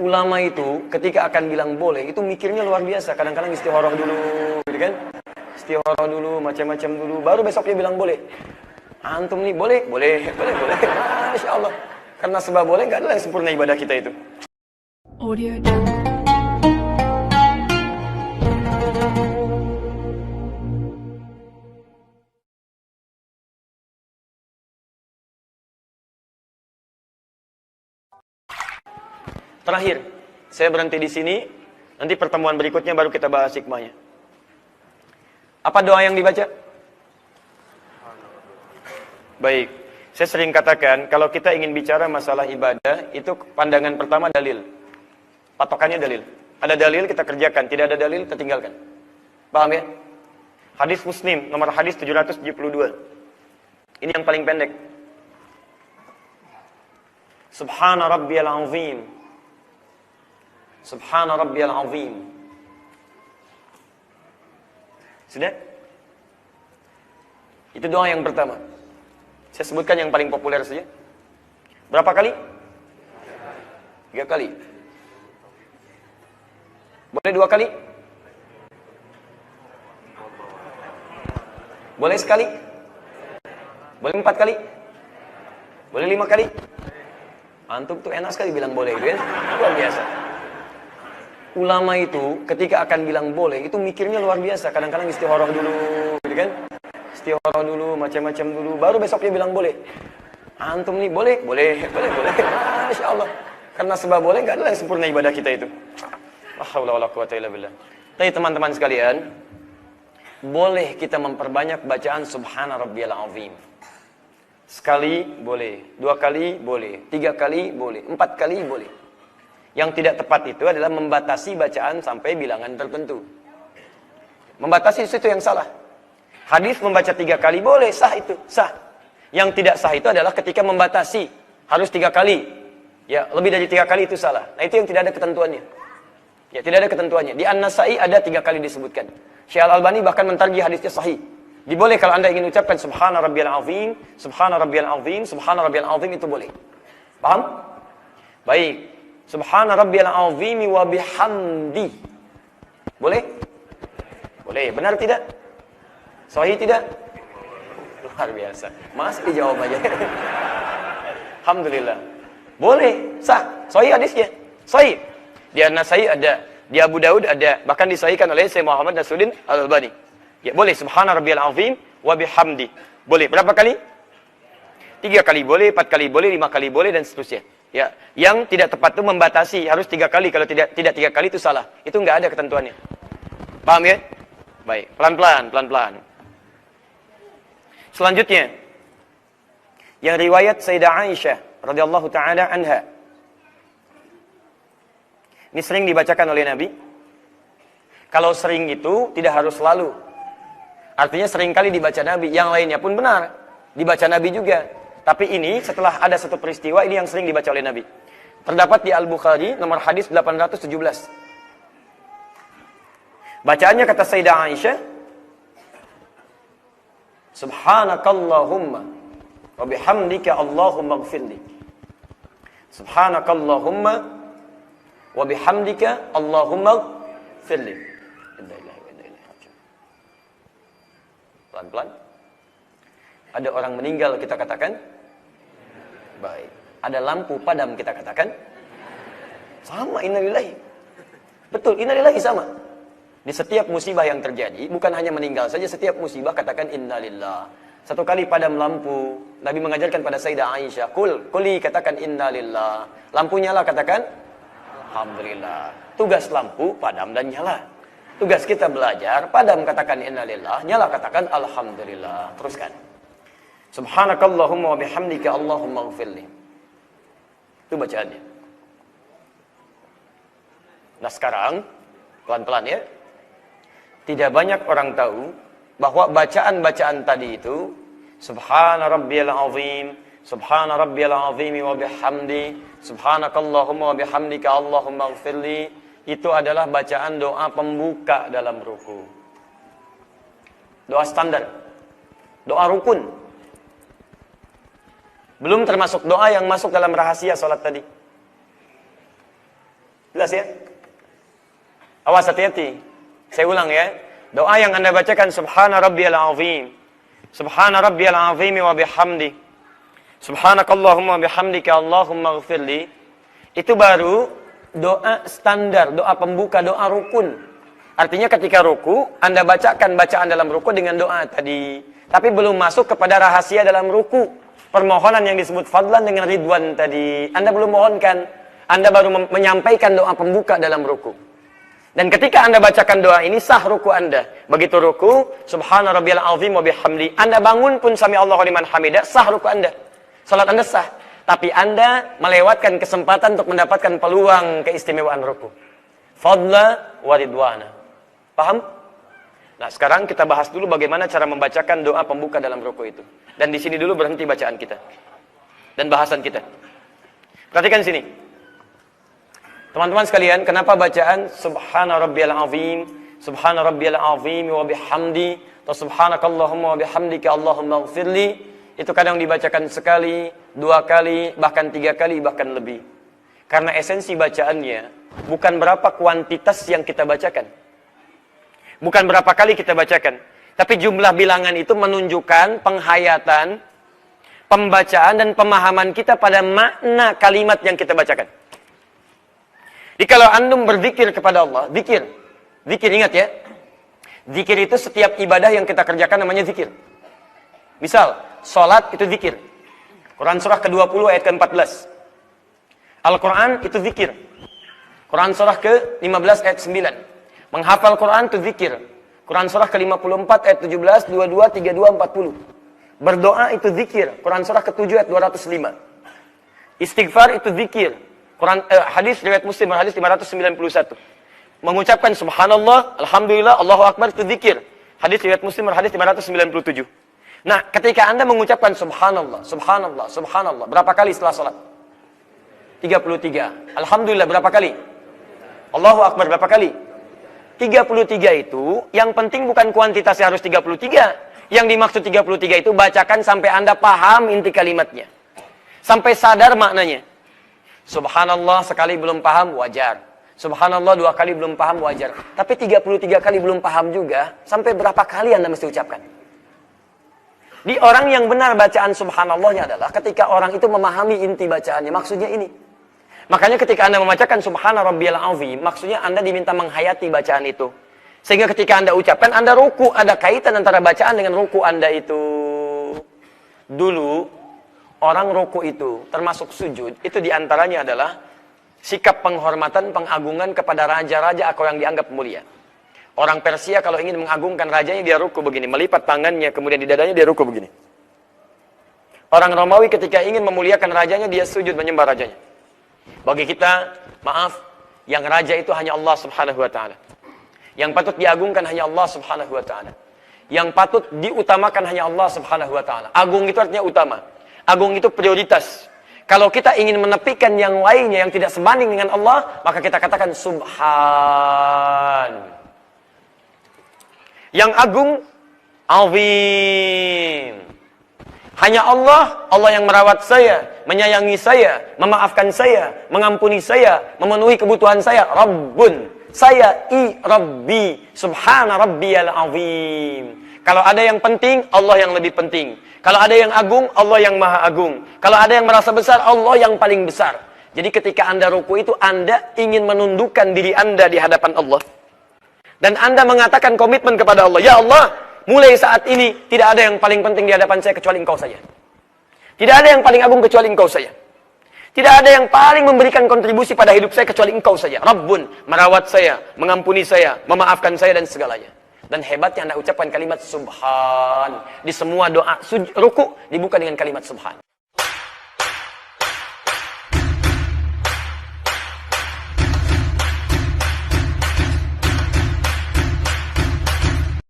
Ulama itu ketika akan bilang boleh, itu mikirnya luar biasa. Kadang-kadang istikharah dulu, gitu kan? Istikharah dulu, macam-macam dulu, baru besoknya bilang boleh. Antum nih boleh, boleh, boleh, boleh. Masya Allah. Karena sebab boleh, nggak ada yang sempurna ibadah kita itu. Audio. Terakhir, saya berhenti di sini. Nanti pertemuan berikutnya baru kita bahas hikmahnya. Apa doa yang dibaca? Baik, saya sering katakan kalau kita ingin bicara masalah ibadah, itu pandangan pertama dalil. Patokannya dalil. Ada dalil kita kerjakan, tidak ada dalil kita tinggalkan. Paham ya? Hadis Muslim, nomor hadis 772. Ini yang paling pendek. Subhana rabbiyal azim. Subhana rabbiyal azim. Sudah? Itu doa yang pertama. Saya sebutkan yang paling populer saja. Berapa kali? 3 kali. Boleh 2 kali? Boleh sekali? Boleh 4 kali? Boleh 5 kali? Antum tuh enak sekali bilang boleh gitu ya. Luar biasa. Ulama itu ketika akan bilang boleh, itu mikirnya luar biasa. Kadang-kadang istikharah dulu, gitu kan? Istikharah dulu, macam-macam dulu, baru besoknya bilang boleh. Antum nih boleh, boleh, boleh, boleh. Masya Allah. Karena sebab boleh, nggak ada yang sempurna ibadah kita itu. La haula wala quwwata illa billah. Tapi teman-teman sekalian, boleh kita memperbanyak bacaan Subhana rabbiyal azim. Sekali boleh, 2 kali boleh, 3 kali boleh, 4 kali boleh. Yang tidak tepat itu adalah membatasi bacaan sampai bilangan tertentu. Membatasi itu yang salah. Hadis membaca 3 kali boleh, sah itu, sah. Yang tidak sah itu adalah ketika membatasi harus 3 kali. Ya, lebih dari 3 kali itu salah. Nah, itu yang tidak ada ketentuannya. Ya, tidak ada ketentuannya. Di An-Nasai ada 3 kali disebutkan. Syekh Al-Albani bahkan mentarjih hadisnya sahih. Diboleh kalau Anda ingin ucapkan Subhana rabbiyal azim, Subhana rabbiyal azim, Subhana rabbiyal azim, itu boleh. Paham? Baik. Subhana rabbiyal azim wa bihamdi. Boleh? Boleh. Benar tidak? Sahih tidak? Luar biasa. Masih dijawab aja. Alhamdulillah. Boleh. Sah. Sahih hadisnya. Sahih. Di An-Nasai ada, di Abu Daud ada, bahkan disahihkan oleh Syekh Muhammad Nasruddin Al-Albani. Ya, boleh Subhana rabbiyal azim wa bihamdi. Boleh. Berapa kali? 3 kali boleh, 4 kali boleh, 5 kali boleh, dan seterusnya. Ya, yang tidak tepat itu membatasi harus 3 kali. Kalau tidak 3 kali itu salah. Itu nggak ada ketentuannya. Paham ya? Baik, pelan-pelan, pelan-pelan. Selanjutnya, yang riwayat Sayyidah Aisyah radhiyallahu taala anha. Ini sering dibacakan oleh Nabi. Kalau sering itu tidak harus selalu. Artinya sering kali dibaca Nabi. Yang lainnya pun benar, dibaca Nabi juga. Tapi ini setelah ada satu peristiwa, ini yang sering dibaca oleh Nabi. Terdapat di Al-Bukhari nomor hadis 817. Bacaannya kata Sayyidah Aisyah, Subhanakallahumma wa bihamdika Allahumma ighfirli. Subhanakallahumma wa bihamdika Allahumma ighfirli. Pelan-pelan. Ada orang meninggal kita katakan baik. Ada lampu padam kita katakan sama, innalillahi. Betul, innalillahi sama. Di setiap musibah yang terjadi, bukan hanya meninggal saja, setiap musibah katakan innalillah. Satu kali padam lampu, Nabi mengajarkan pada Sayyidah Aisyah, kuli katakan innalillah. Lampu nyala katakan alhamdulillah. Tugas lampu padam dan nyala. Tugas kita belajar, padam katakan innalillah, nyala katakan alhamdulillah. Teruskan. Subhanakallahumma wa bihamdika Allahumma ighfirli. Itu bacaannya. Nah sekarang, pelan-pelan ya. Tidak banyak orang tahu bahwa bacaan-bacaan tadi itu Subhana rabbiyal azim, Subhana rabbiyal azim wa bihamdi, Subhanakallahumma wa bihamdika Allahumma ighfirli, itu adalah bacaan doa pembuka dalam ruku. Doa standar. Doa rukun. Belum termasuk doa yang masuk dalam rahasia sholat tadi. jelas ya? Awas, hati-hati. Saya ulang ya. Doa yang Anda bacakan, Subhana rabbiyal azim. Subhana rabbiyal azim wa bihamdi. Subhanakallahumma bihamdika Allahumma ghfirli. Itu baru doa standar, doa pembuka, doa rukun. Artinya ketika ruku, Anda bacakan bacaan dalam ruku dengan doa tadi. Tapi belum masuk kepada rahasia dalam ruku. Permohonan yang disebut fadlan dengan ridwan tadi. Anda belum mohonkan. Anda baru menyampaikan doa pembuka dalam ruku. Dan ketika Anda bacakan doa ini, sah ruku Anda. Begitu ruku, Subhana rabbiyal azim wa bihamdi. Anda bangun pun sami Allahu liman hamidah, sah ruku Anda. Salat Anda sah. Tapi Anda melewatkan kesempatan untuk mendapatkan peluang keistimewaan ruku. Fadla wa ridwana. Paham? Nah, sekarang kita bahas dulu bagaimana cara membacakan doa pembuka dalam ruku itu. Dan di sini dulu berhenti bacaan kita. Dan bahasan kita. Perhatikan sini. Teman-teman sekalian, kenapa bacaan Subhana rabbiyal azim, Subhana rabbiyal azim wa bihamdi, atau Subhanakallahumma wa bihamdika Allahumma ghfirli, itu kadang dibacakan sekali, 2 kali, bahkan 3 kali, bahkan lebih. Karena esensi bacaannya bukan berapa kuantitas yang kita bacakan. Bukan berapa kali kita bacakan. Tapi jumlah bilangan itu menunjukkan penghayatan, pembacaan, dan pemahaman kita pada makna kalimat yang kita bacakan. Jadi kalau antum berzikir kepada Allah, zikir. Zikir, ingat ya. Zikir itu setiap ibadah yang kita kerjakan namanya zikir. Misal, sholat itu zikir. Quran surah ke-20 ayat ke-14. Al-Quran itu zikir. Quran surah ke-15 ayat 9. Menghafal Quran itu zikir. Quran surah ke-54 ayat 17, 22, 32, 40. Berdoa itu zikir. Quran surah ke-7 ayat 205. Istighfar itu zikir. Hadis riwayat Muslim, hadis 591. Mengucapkan subhanallah, alhamdulillah, Allahu akbar itu zikir. Hadis riwayat Muslim, hadis 597. Nah, ketika Anda mengucapkan subhanallah, subhanallah, subhanallah, berapa kali setelah salat? 33. Alhamdulillah berapa kali? Allahu akbar berapa kali? 33 itu, yang penting bukan kuantitasnya harus 33. Yang dimaksud 33 itu bacakan sampai Anda paham inti kalimatnya. Sampai sadar maknanya. Subhanallah sekali belum paham, wajar. Subhanallah 2 kali belum paham, wajar. Tapi 33 kali belum paham juga, sampai berapa kali Anda mesti ucapkan? Di orang yang benar bacaan subhanallahnya adalah ketika orang itu memahami inti bacaannya. Maksudnya ini. Makanya ketika Anda membacakan subhana rabbiyal azim, maksudnya Anda diminta menghayati bacaan itu. Sehingga ketika Anda ucapkan, Anda ruku. Ada kaitan antara bacaan dengan ruku Anda itu. Dulu, orang ruku itu, termasuk sujud, itu diantaranya adalah sikap penghormatan, pengagungan kepada raja-raja atau yang dianggap mulia. Orang Persia kalau ingin mengagungkan rajanya, dia ruku begini. Melipat tangannya, kemudian di dadanya dia ruku begini. Orang Romawi ketika ingin memuliakan rajanya, dia sujud menyembah rajanya. Bagi kita, maaf, yang raja itu hanya Allah subhanahu wa ta'ala. Yang patut diagungkan hanya Allah subhanahu wa ta'ala. Yang patut diutamakan hanya Allah subhanahu wa ta'ala. Agung itu artinya utama. Agung itu prioritas. Kalau kita ingin menepikan yang lainnya yang tidak sebanding dengan Allah, maka kita katakan subhan. Yang agung, azim. Hanya Allah, Allah yang merawat saya, menyayangi saya, memaafkan saya, mengampuni saya, memenuhi kebutuhan saya. Rabbun, saya Rabbi, subhana rabbiyal azim. Kalau ada yang penting, Allah yang lebih penting. Kalau ada yang agung, Allah yang maha agung. Kalau ada yang merasa besar, Allah yang paling besar. Jadi ketika Anda ruku itu, Anda ingin menundukkan diri Anda di hadapan Allah. Dan Anda mengatakan komitmen kepada Allah. Ya Allah, mulai saat ini, tidak ada yang paling penting di hadapan saya kecuali Engkau saja. Tidak ada yang paling agung kecuali Engkau saja. Tidak ada yang paling memberikan kontribusi pada hidup saya kecuali Engkau saja. Rabbun, merawat saya, mengampuni saya, memaafkan saya dan segalanya. Dan hebatnya Anda ucapkan kalimat subhan. Di semua doa ruku dibuka dengan kalimat subhan.